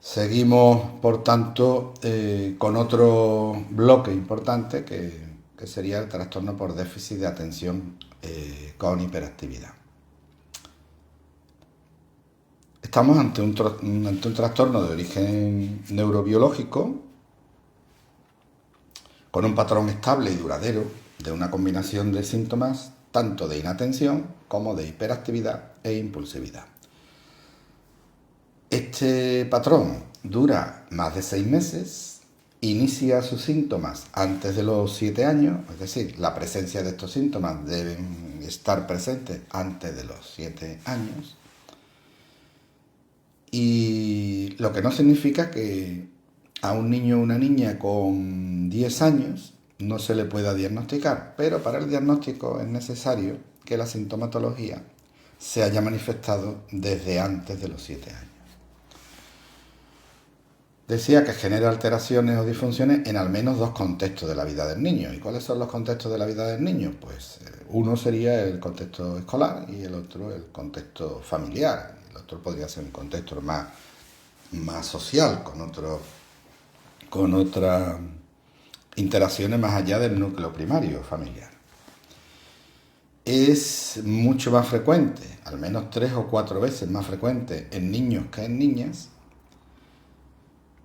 Seguimos, por tanto, con otro bloque importante que sería el trastorno por déficit de atención con hiperactividad. Estamos ante un trastorno de origen neurobiológico con un patrón estable y duradero de una combinación de síntomas tanto de inatención como de hiperactividad e impulsividad. Este patrón dura más de 6 meses, inicia sus síntomas antes de los 7 años, es decir, la presencia de estos síntomas deben estar presentes antes de los 7 años, y lo que no significa que a un niño o una niña con 10 años no se le pueda diagnosticar, pero para el diagnóstico es necesario que la sintomatología se haya manifestado desde antes de los 7 años. Decía que genera alteraciones o disfunciones en al menos 2 contextos de la vida del niño. ¿Y cuáles son los contextos de la vida del niño? Pues uno sería el contexto escolar y el otro el contexto familiar. El otro podría ser un contexto más social, con otras interacciones más allá del núcleo primario familiar. Es mucho más frecuente, al menos 3 o 4 veces más frecuente en niños que en niñas,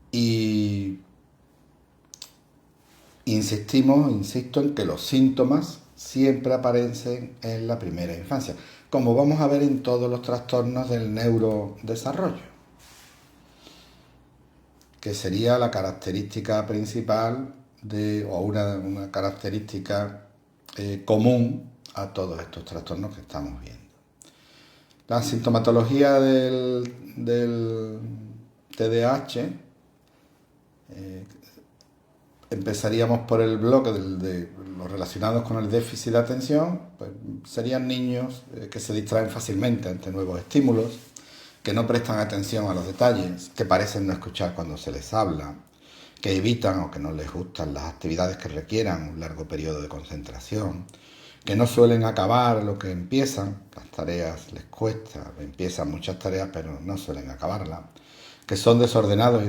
y insisto en que los síntomas siempre aparecen en la primera infancia, como vamos a ver en todos los trastornos del neurodesarrollo, que sería la característica principal o una característica común a todos estos trastornos que estamos viendo. La sintomatología del TDAH, empezaríamos por el bloque de los relacionados con el déficit de atención, pues serían niños que se distraen fácilmente ante nuevos estímulos, que no prestan atención a los detalles, que parecen no escuchar cuando se les habla, que evitan o que no les gustan las actividades que requieran un largo periodo de concentración, que no suelen acabar lo que empiezan, las tareas les cuesta, empiezan muchas tareas pero no suelen acabarlas, que son desordenados y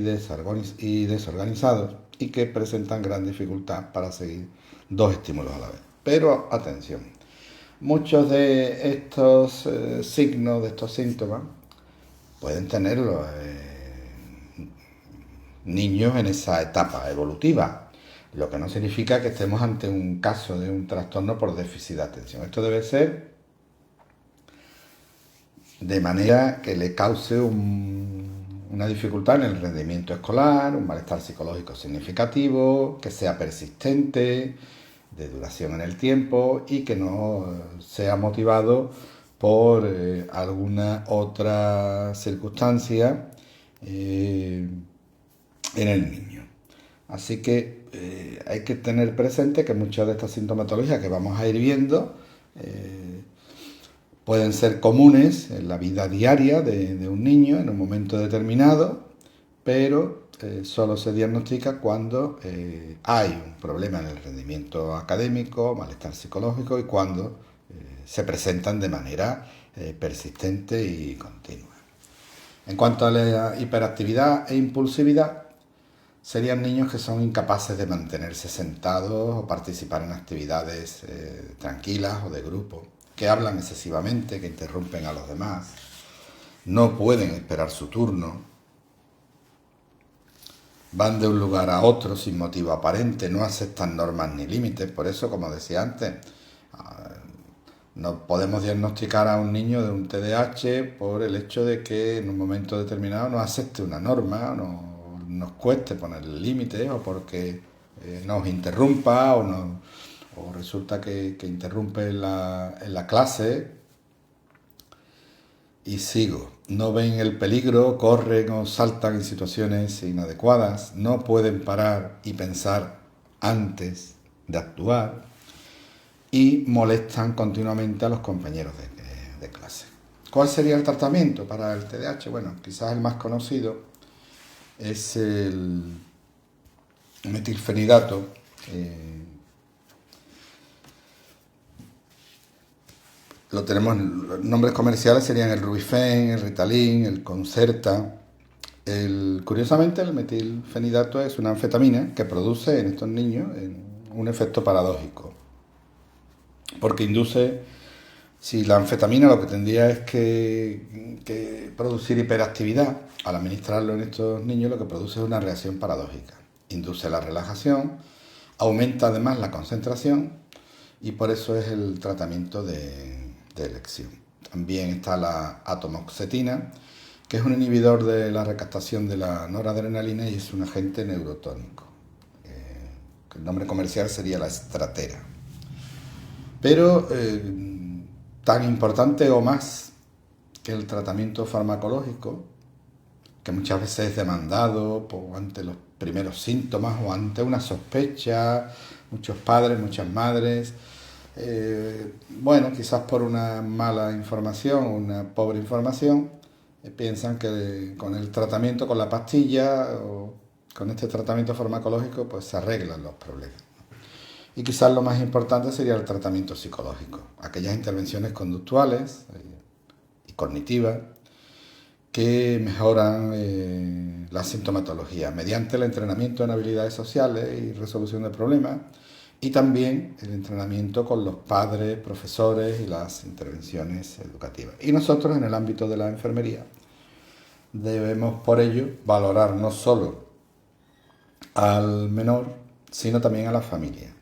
desorganizados y que presentan gran dificultad para seguir 2 estímulos a la vez. Pero atención, muchos de estos signos, de estos síntomas, pueden tenerlos niños en esa etapa evolutiva, lo que no significa que estemos ante un caso de un trastorno por déficit de atención. Esto debe ser de manera que le cause una dificultad en el rendimiento escolar, un malestar psicológico significativo, que sea persistente, de duración en el tiempo y que no sea motivado por alguna otra circunstancia en el niño. Así que hay que tener presente que muchas de estas sintomatologías que vamos a ir viendo pueden ser comunes en la vida diaria de un niño en un momento determinado, pero solo se diagnostica cuando hay un problema en el rendimiento académico, malestar psicológico y cuando se presentan de manera persistente y continua. En cuanto a la hiperactividad e impulsividad, serían niños que son incapaces de mantenerse sentados o participar en actividades tranquilas o de grupo, que hablan excesivamente, que interrumpen a los demás, no pueden esperar su turno, van de un lugar a otro sin motivo aparente, no aceptan normas ni límites. Por eso, como decía antes, no podemos diagnosticar a un niño de un TDAH por el hecho de que en un momento determinado no acepte una norma, no nos cueste poner límites o porque nos interrumpa o resulta que interrumpe en la clase y sigo. No ven el peligro, corren o saltan en situaciones inadecuadas, no pueden parar y pensar antes de actuar y molestan continuamente a los compañeros de clase. ¿Cuál sería el tratamiento para el TDAH? Bueno, quizás el más conocido es el metilfenidato. Lo tenemos, los nombres comerciales serían el Rubifen, el Ritalin, el Concerta, Curiosamente, el metilfenidato es una anfetamina que produce en estos niños un efecto paradójico, porque induce, si la anfetamina lo que tendría es que producir hiperactividad, al administrarlo en estos niños lo que produce es una reacción paradójica. Induce la relajación, aumenta además la concentración y por eso es el tratamiento de elección. También está la atomoxetina, que es un inhibidor de la recaptación de la noradrenalina y es un agente neurotónico. El nombre comercial sería la estratera. Pero tan importante o más que el tratamiento farmacológico, que muchas veces es demandado ante los primeros síntomas o ante una sospecha, muchos padres, muchas madres, bueno, quizás por una mala información, una pobre información, piensan que con el tratamiento, con la pastilla o con este tratamiento farmacológico, pues se arreglan los problemas. Y quizás lo más importante sería el tratamiento psicológico, aquellas intervenciones conductuales y cognitivas que mejoran la sintomatología mediante el entrenamiento en habilidades sociales y resolución de problemas y también el entrenamiento con los padres, profesores y las intervenciones educativas. Y nosotros en el ámbito de la enfermería debemos por ello valorar no solo al menor, sino también a la familia.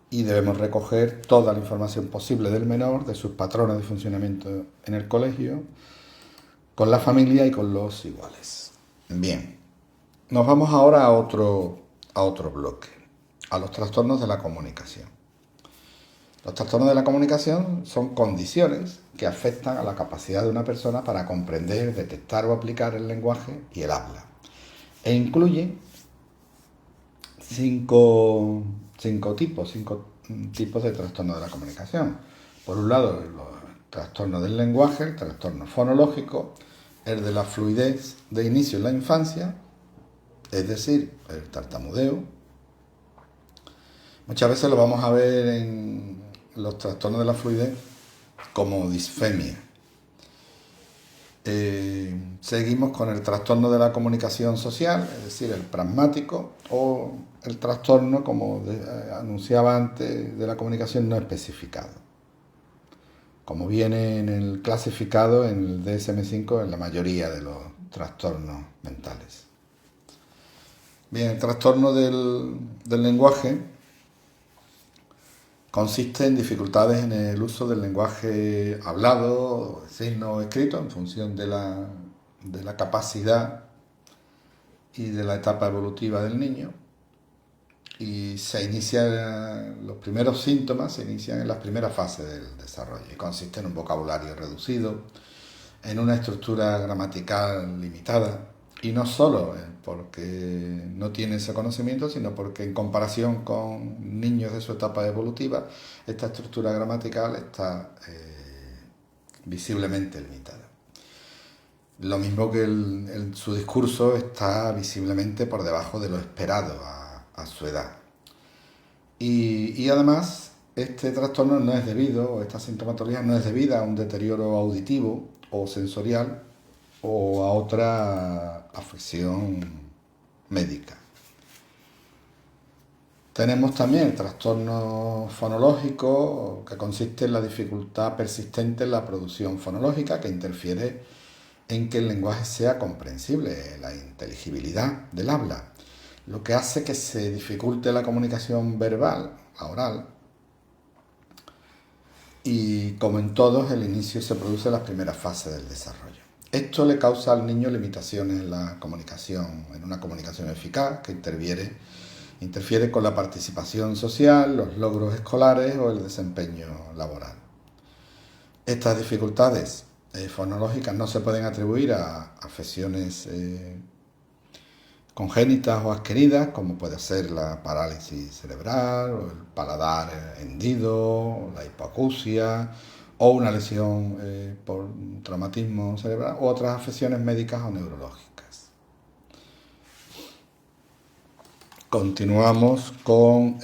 Y debemos recoger toda la información posible del menor, de sus patrones de funcionamiento en el colegio, con la familia y con los iguales. Bien, nos vamos ahora a otro bloque, a los trastornos de la comunicación. Los trastornos de la comunicación son condiciones que afectan a la capacidad de una persona para comprender, detectar o aplicar el lenguaje y el habla. E incluyen cinco tipos de trastornos de la comunicación. Por un lado, el trastorno del lenguaje, el trastorno fonológico, el de la fluidez de inicio en la infancia, es decir, el tartamudeo. Muchas veces lo vamos a ver en los trastornos de la fluidez como disfemia. Seguimos con el trastorno de la comunicación social, es decir, el pragmático, o el trastorno, como anunciaba antes, de la comunicación no especificado, como viene en el clasificado en el DSM-5 en la mayoría de los trastornos mentales. Bien, el trastorno del lenguaje consiste en dificultades en el uso del lenguaje hablado, signo o escrito, en función de la capacidad y de la etapa evolutiva del niño. Y los primeros síntomas se inician en las primeras fases del desarrollo y consiste en un vocabulario reducido, en una estructura gramatical limitada, y no solo porque no tiene ese conocimiento, sino porque en comparación con niños de su etapa evolutiva, esta estructura gramatical está visiblemente limitada. Lo mismo que su discurso está visiblemente por debajo de lo esperado a su edad. Y además, este trastorno no es debido, o esta sintomatología no es debida a un deterioro auditivo o sensorial o a otra afección médica. Tenemos también el trastorno fonológico, que consiste en la dificultad persistente en la producción fonológica, que interfiere en que el lenguaje sea comprensible, la inteligibilidad del habla, lo que hace que se dificulte la comunicación verbal, la oral, y como en todos, el inicio se produce en las primeras fases del desarrollo. Esto le causa al niño limitaciones en la comunicación, en una comunicación eficaz que interfiere con la participación social, los logros escolares o el desempeño laboral. Estas dificultades fonológicas no se pueden atribuir a afecciones congénitas o adquiridas, como puede ser la parálisis cerebral, o el paladar hendido, o la hipoacusia, o una lesión por un traumatismo cerebral, u otras afecciones médicas o neurológicas. Continuamos con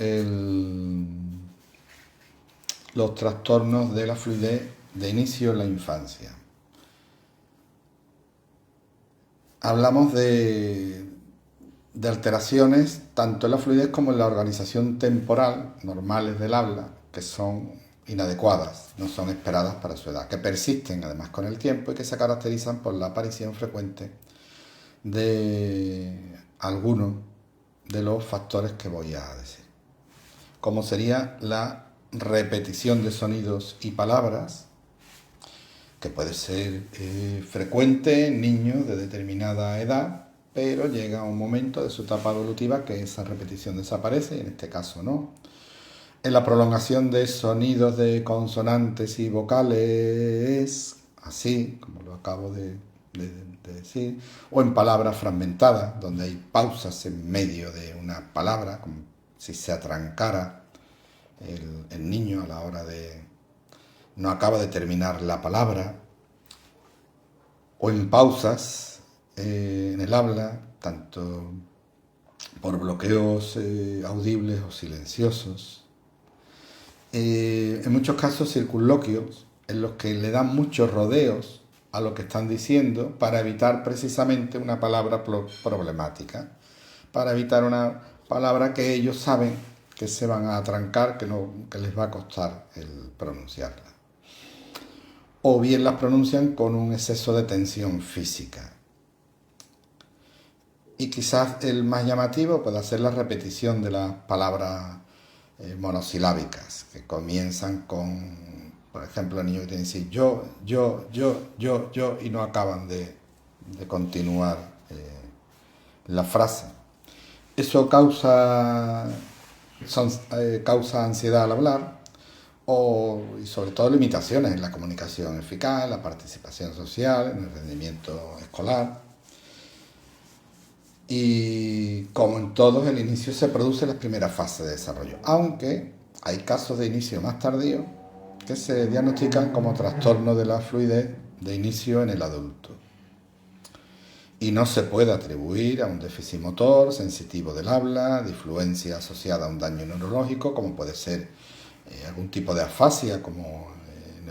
los trastornos de la fluidez de inicio en la infancia. hablamos de alteraciones tanto en la fluidez como en la organización temporal normales del habla, que son inadecuadas, no son esperadas para su edad, que persisten además con el tiempo y que se caracterizan por la aparición frecuente de algunos de los factores que voy a decir, como sería la repetición de sonidos y palabras, que puede ser frecuente en niños de determinada edad, pero llega un momento de su etapa evolutiva que esa repetición desaparece, y en este caso no. En la prolongación de sonidos de consonantes y vocales, así como lo acabo de decir, o en palabras fragmentadas, donde hay pausas en medio de una palabra, como si se atrancara el niño a la hora de... no acaba de terminar la palabra, o en pausas en el habla, tanto por bloqueos audibles o silenciosos. En muchos casos circunloquios en los que le dan muchos rodeos a lo que están diciendo para evitar precisamente una palabra problemática, para evitar una palabra que ellos saben que se van a atrancar, que les va a costar el pronunciarla. O bien las pronuncian con un exceso de tensión física. Y quizás el más llamativo puede ser la repetición de las palabras monosilábicas, que comienzan con, por ejemplo, el niño que tiene que decir yo, y no acaban de continuar la frase. Eso causa ansiedad al hablar, y sobre todo limitaciones en la comunicación eficaz, la participación social, en el rendimiento escolar. Y como en todos, el inicio se produce en las primeras fases de desarrollo, aunque hay casos de inicio más tardío que se diagnostican como trastorno de la fluidez de inicio en el adulto. Y no se puede atribuir a un déficit motor, sensitivo del habla, disfluencia asociada a un daño neurológico, como puede ser algún tipo de afasia, como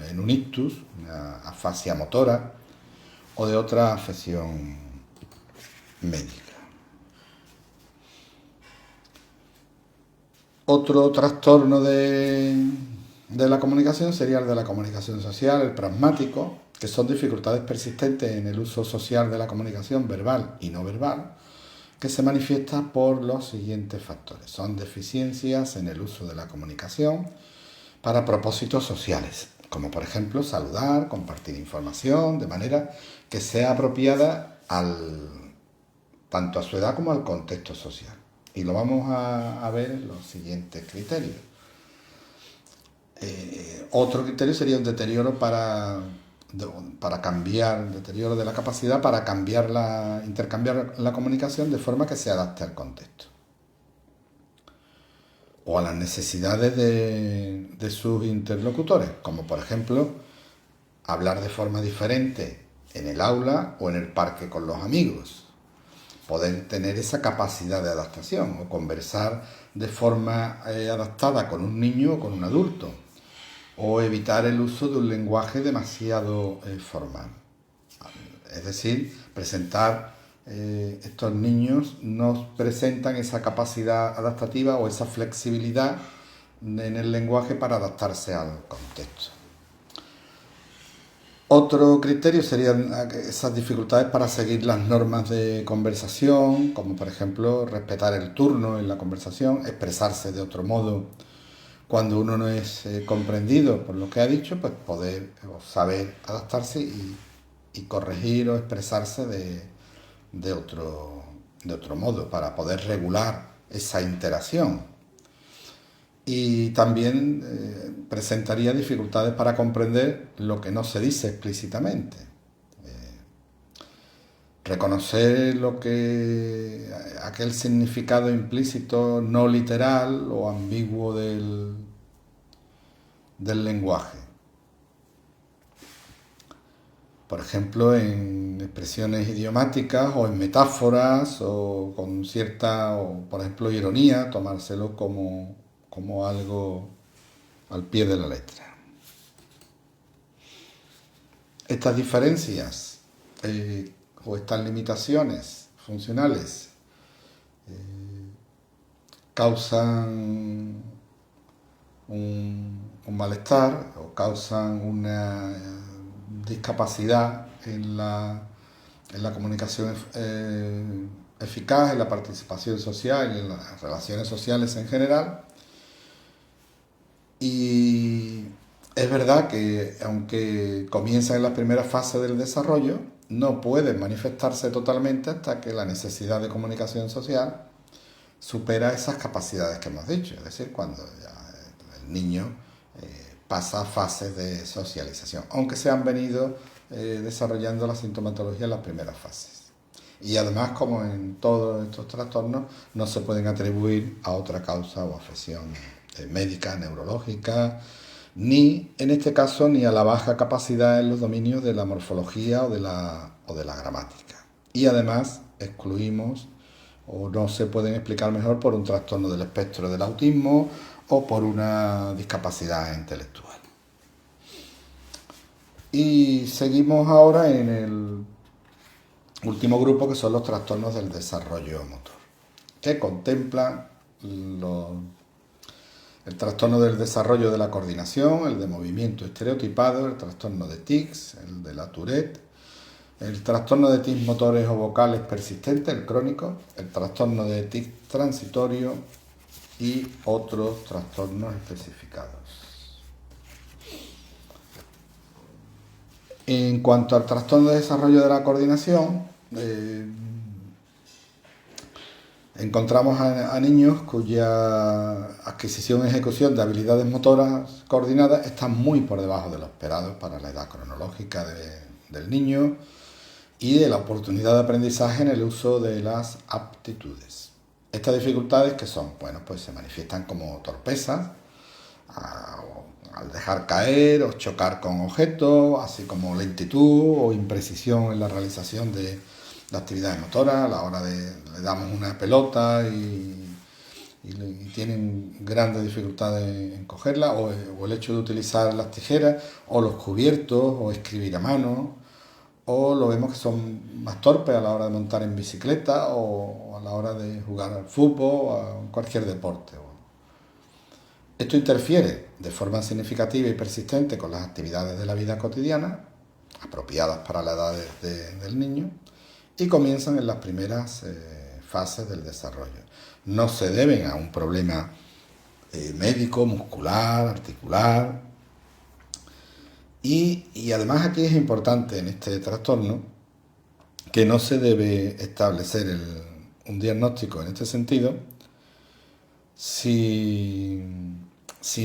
en un ictus, una afasia motora, o de otra afección médica. Otro trastorno de la comunicación sería el de la comunicación social, el pragmático, que son dificultades persistentes en el uso social de la comunicación verbal y no verbal, que se manifiesta por los siguientes factores. Son deficiencias en el uso de la comunicación para propósitos sociales, como por ejemplo saludar, compartir información, de manera que sea apropiada tanto a su edad como al contexto social. Y lo vamos a ver en los siguientes criterios. Otro criterio sería un deterioro deterioro de la capacidad para intercambiar la comunicación de forma que se adapte al contexto o a las necesidades de sus interlocutores, como por ejemplo hablar de forma diferente en el aula o en el parque con los amigos. Poder tener esa capacidad de adaptación o conversar de forma adaptada con un niño o con un adulto, o evitar el uso de un lenguaje demasiado formal. Es decir, estos niños no presentan esa capacidad adaptativa o esa flexibilidad en el lenguaje para adaptarse al contexto. Otro criterio serían esas dificultades para seguir las normas de conversación, como por ejemplo respetar el turno en la conversación, expresarse de otro modo cuando uno no es comprendido por lo que ha dicho, pues poder o saber adaptarse y corregir o expresarse de otro modo para poder regular esa interacción. Y también presentaría dificultades para comprender lo que no se dice explícitamente. Reconocer aquel significado implícito no literal o ambiguo del lenguaje. Por ejemplo, en expresiones idiomáticas o en metáforas o con por ejemplo, ironía, tomárselo como algo al pie de la letra. Estas diferencias o estas limitaciones funcionales causan un malestar o causan una discapacidad en la comunicación eficaz, en la participación social y en las relaciones sociales en general. Y es verdad que aunque comienzan en las primeras fases del desarrollo, no pueden manifestarse totalmente hasta que la necesidad de comunicación social supera esas capacidades que hemos dicho, es decir, cuando ya el niño pasa a fases de socialización, aunque se han venido desarrollando la sintomatología en las primeras fases. Y además, como en todos estos trastornos, no se pueden atribuir a otra causa o afección médica, neurológica, ni, en este caso, ni a la baja capacidad en los dominios de la morfología o de la gramática. Y además excluimos o no se pueden explicar mejor por un trastorno del espectro del autismo o por una discapacidad intelectual. Y seguimos ahora en el último grupo, que son los trastornos del desarrollo motor, que contemplan el trastorno del desarrollo de la coordinación, el de movimiento estereotipado, el trastorno de tics, el de la Tourette, el trastorno de tics motores o vocales persistentes, el crónico, el trastorno de tics transitorio y otros trastornos especificados. En cuanto al trastorno de desarrollo de la coordinación, encontramos a niños cuya adquisición y ejecución de habilidades motoras coordinadas están muy por debajo de lo esperado para la edad cronológica del niño y de la oportunidad de aprendizaje en el uso de las aptitudes. Estas dificultades, ¿qué son? Bueno, pues se manifiestan como torpezas al dejar caer o chocar con objetos, así como lentitud o imprecisión en la realización de actividades motoras. A la hora le damos una pelota y tienen grandes dificultades en cogerla, o el hecho de utilizar las tijeras o los cubiertos o escribir a mano, o lo vemos que son más torpes a la hora de montar en bicicleta o a la hora de jugar al fútbol o a cualquier deporte. Esto interfiere de forma significativa y persistente con las actividades de la vida cotidiana, apropiadas para la edad del niño, y comienzan en las primeras fases del desarrollo. No se deben a un problema médico, muscular, articular. Y además aquí es importante en este trastorno que no se debe establecer un diagnóstico en este sentido si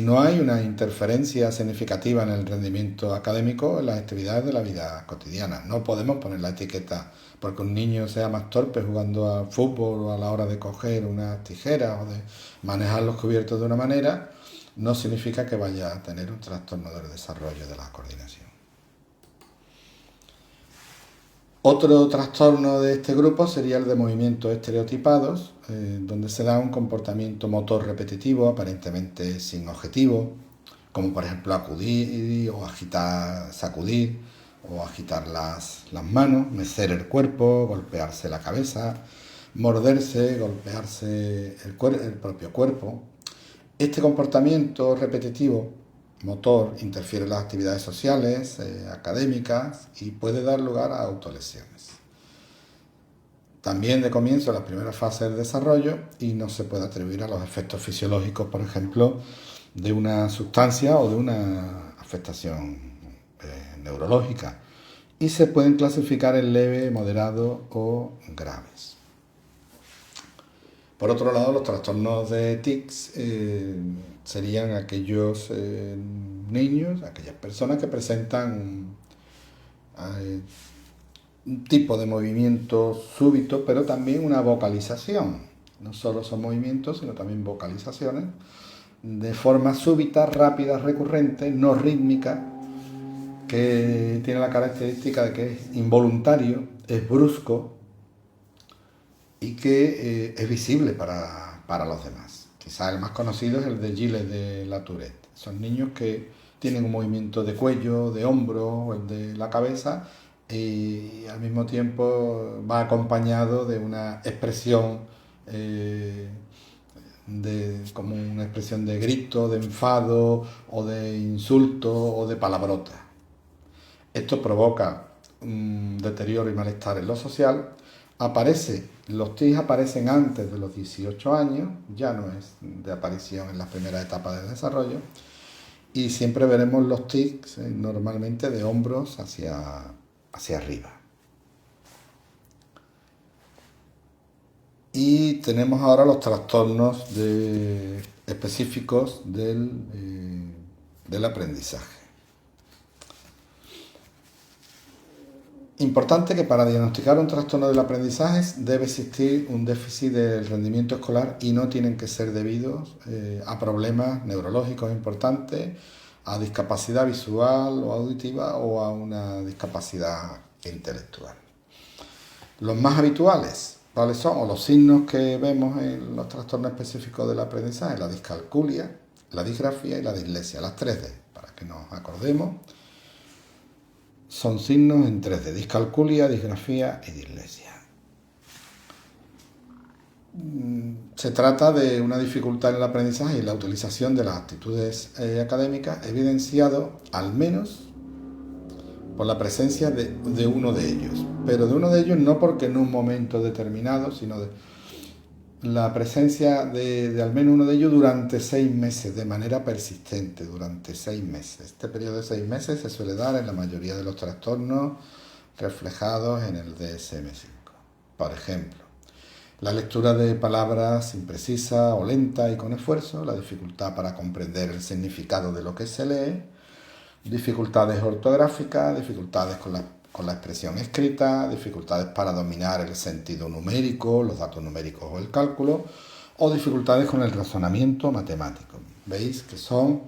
no hay una interferencia significativa en el rendimiento académico en las actividades de la vida cotidiana. No podemos poner la etiqueta porque un niño sea más torpe jugando al fútbol o a la hora de coger unas tijeras o de manejar los cubiertos de una manera, no significa que vaya a tener un trastorno del desarrollo de la coordinación. Otro trastorno de este grupo sería el de movimientos estereotipados, donde se da un comportamiento motor repetitivo, aparentemente sin objetivo, como por ejemplo acudir o agitar, sacudir o agitar las manos, mecer el cuerpo, golpearse la cabeza, morderse, golpearse el propio cuerpo. Este comportamiento repetitivo motor interfiere en las actividades sociales, académicas y puede dar lugar a autolesiones. También de comienzo las primeras fases del desarrollo y no se puede atribuir a los efectos fisiológicos, por ejemplo, de una sustancia o de una afectación neurológica, y se pueden clasificar en leve, moderado o graves. Por otro lado, los trastornos de tics serían aquellos niños, aquellas personas que presentan un tipo de movimiento súbito, pero también una vocalización. No solo son movimientos, sino también vocalizaciones, de forma súbita, rápida, recurrente, no rítmica, que tiene la característica de que es involuntario, es brusco y que es visible para los demás. Quizás el más conocido es el de Gilles de la Tourette. Son niños que tienen un movimiento de cuello, de hombro o el de la cabeza y al mismo tiempo va acompañado de una expresión como una expresión de grito, de enfado o de insulto o de palabrota. Esto provoca un deterioro y malestar en lo social. Los TIC aparecen antes de los 18 años, ya no es de aparición en las primeras etapas del desarrollo, y siempre veremos los tics normalmente de hombros hacia arriba. Y tenemos ahora los trastornos específicos del aprendizaje. Importante que para diagnosticar un trastorno del aprendizaje debe existir un déficit del rendimiento escolar y no tienen que ser debidos a problemas neurológicos importantes, a discapacidad visual o auditiva o a una discapacidad intelectual. Los más habituales, ¿cuáles son? O los signos que vemos en los trastornos específicos del aprendizaje: la discalculia, la disgrafía y la dislexia, las 3D, para que nos acordemos. Son signos en 3D: discalculia, disgrafía y dislexia. Se trata de una dificultad en el aprendizaje y la utilización de las actitudes académicas, evidenciado al menos por la presencia de uno de ellos. Pero de uno de ellos no porque en un momento determinado, sino de la presencia de al menos uno de ellos durante 6 meses, de manera persistente, durante 6 meses. Este periodo de 6 meses se suele dar en la mayoría de los trastornos reflejados en el DSM-5. Por ejemplo, la lectura de palabras imprecisa o lenta y con esfuerzo, la dificultad para comprender el significado de lo que se lee, dificultades ortográficas, dificultades con la expresión escrita, dificultades para dominar el sentido numérico, los datos numéricos o el cálculo, o dificultades con el razonamiento matemático. Veis que son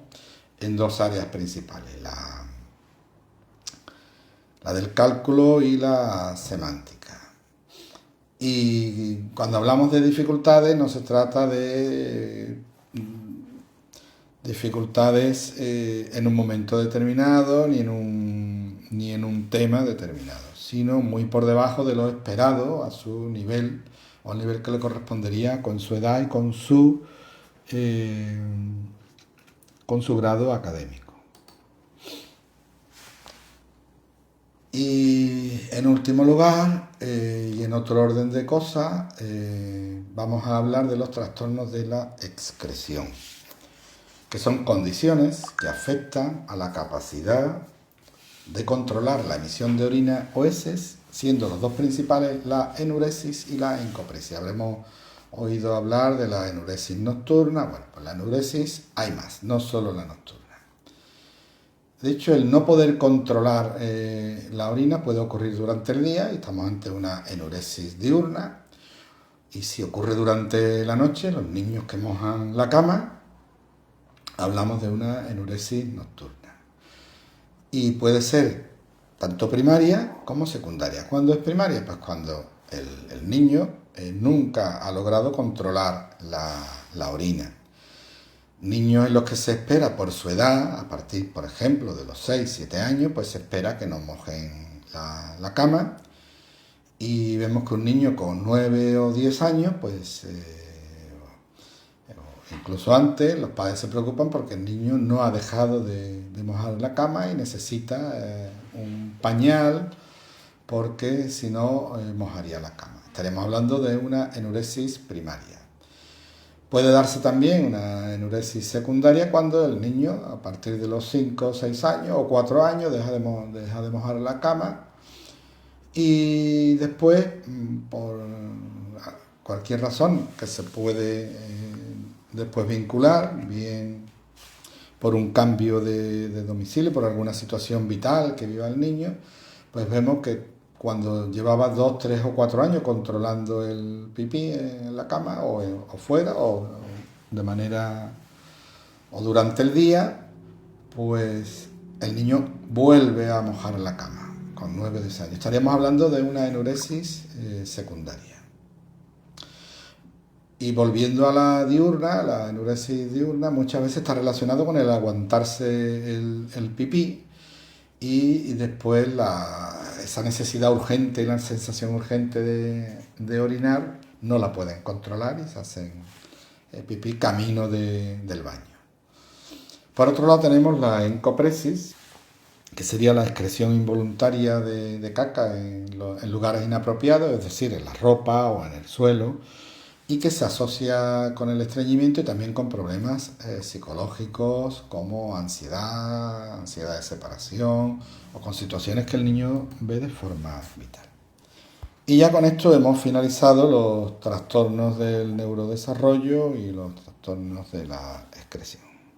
en 2 áreas principales, la del cálculo y la semántica. Y cuando hablamos de dificultades no se trata de dificultades en un momento determinado ni en un tema determinado, sino muy por debajo de lo esperado a su nivel o al nivel que le correspondería con su edad y con su grado académico. Y en último lugar, y en otro orden de cosas, vamos a hablar de los trastornos de la excreción, que son condiciones que afectan a la capacidad de controlar la emisión de orina o heces, siendo los 2 principales la enuresis y la encopresia. Habremos oído hablar de la enuresis nocturna. Bueno, pues la enuresis hay más, no solo la nocturna. De hecho, el no poder controlar la orina puede ocurrir durante el día y estamos ante una enuresis diurna. Y si ocurre durante la noche, los niños que mojan la cama, hablamos de una enuresis nocturna. Y puede ser tanto primaria como secundaria. ¿Cuándo es primaria? Pues cuando el niño nunca ha logrado controlar la orina. Niños en los que se espera por su edad, a partir, por ejemplo, de los 6-7 años, pues se espera que nos mojen la cama. Y vemos que un niño con 9 o 10 años, pues incluso antes, los padres se preocupan porque el niño no ha dejado de mojar la cama y necesita un pañal, porque si no mojaría la cama. Estaremos hablando de una enuresis primaria. Puede darse también una enuresis secundaria cuando el niño, a partir de los 5 o 6 años o 4 años, deja de mojar la cama y después, por cualquier razón que se puede después vincular, bien por un cambio de domicilio, por alguna situación vital que viva el niño, pues vemos que cuando llevaba 2, 3 o 4 años controlando el pipí en la cama o fuera o de manera o durante el día, pues el niño vuelve a mojar la cama con 9 o 10 años. Estaríamos hablando de una enuresis secundaria. Y volviendo a la diurna, la enuresis diurna muchas veces está relacionado con el aguantarse el pipí y después esa necesidad urgente y la sensación urgente de orinar no la pueden controlar y se hacen pipí camino del baño. Por otro lado tenemos la encopresis, que sería la excreción involuntaria de caca en lugares inapropiados, es decir, en la ropa o en el suelo, y que se asocia con el estreñimiento y también con problemas psicológicos como ansiedad de separación o con situaciones que el niño ve de forma vital. Y ya con esto hemos finalizado los trastornos del neurodesarrollo y los trastornos de la excreción.